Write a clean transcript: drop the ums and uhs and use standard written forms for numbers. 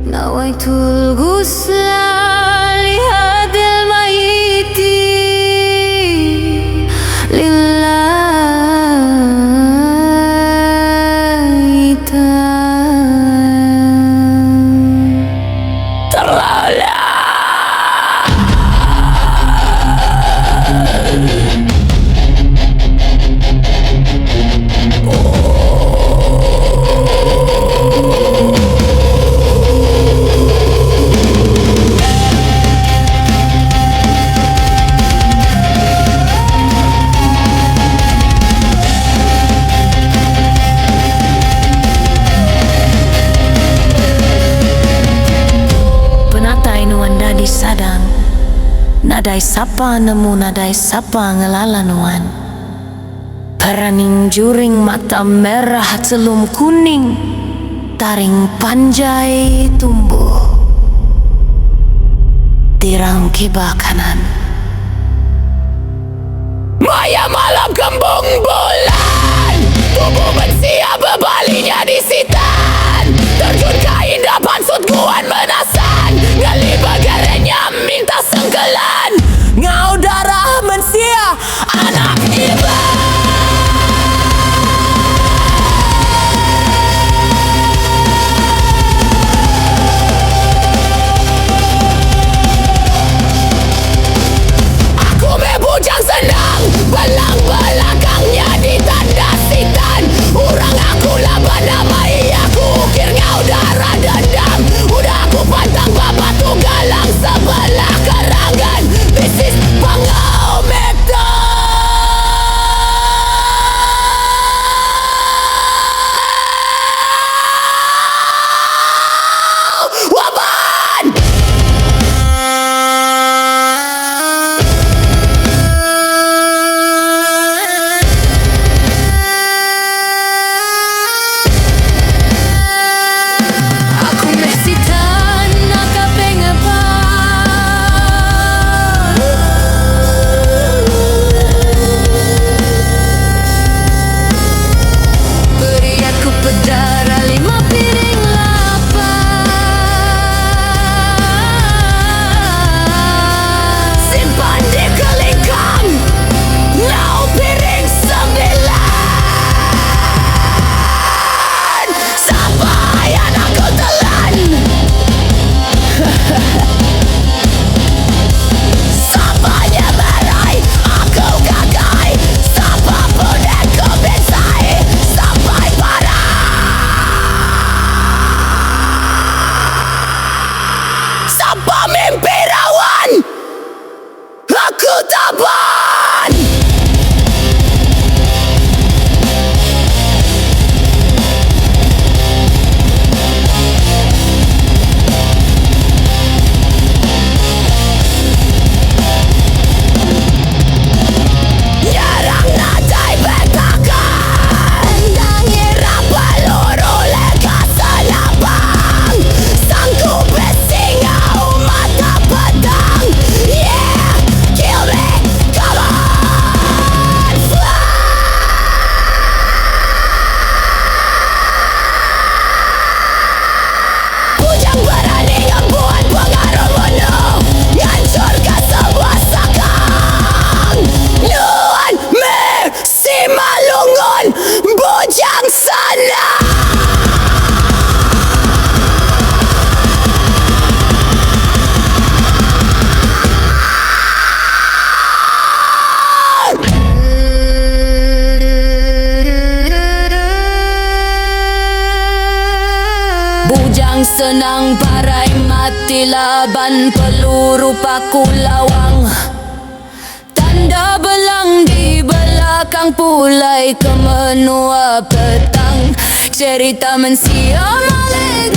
Nawaytul ghusla lihadza mayyiti lillahi ta'ala. Penatai nuan jadi sadang, nadai sapa nemu, nadai sapa ngelala nuan. Perening juring mata merah, celum kuning, taring panjai tumbuh, tirang kiba kanan. Malam kembung bulan, tubuh mensia bebali nyadi sitan. Terjun ke indah pansut kuan menasan, ngali bagaranya minta sengkelan. Ngau darah mensia anak kiba. Aku bujang senang, belang belakangnya ditanda sitan. Urang aku laba namai, aku ukir ngau darah dendam. Udah aku pantang babatu galang sebelah kerangan. This is Pangau meta. Waban! Aku sitan nak pengepa. Beri aku pedara 5 piring lapar. Simpan di kelingkang, ngau piring 9. Sampai anakku telan. Sapanya merah, aku gagai. Sapa pun aku bensai sampai parah. Sapa mimpi rawan, aku taban. Nyerang nadai betakan, tendang irap peluru lega selabang. Sanggup bersinggau mata pedang. Yeah, kill me, come on, fly. Bujang berani ngebuat pengaruh penuh, ngancurkan sebuah sakang. Nuan, Sima Lungun Bujang Senang. Bujang senang parai mati laban, peluru paku lawang. Tanda belang di belakang, pulai ke menua petang. Cerita mensia malam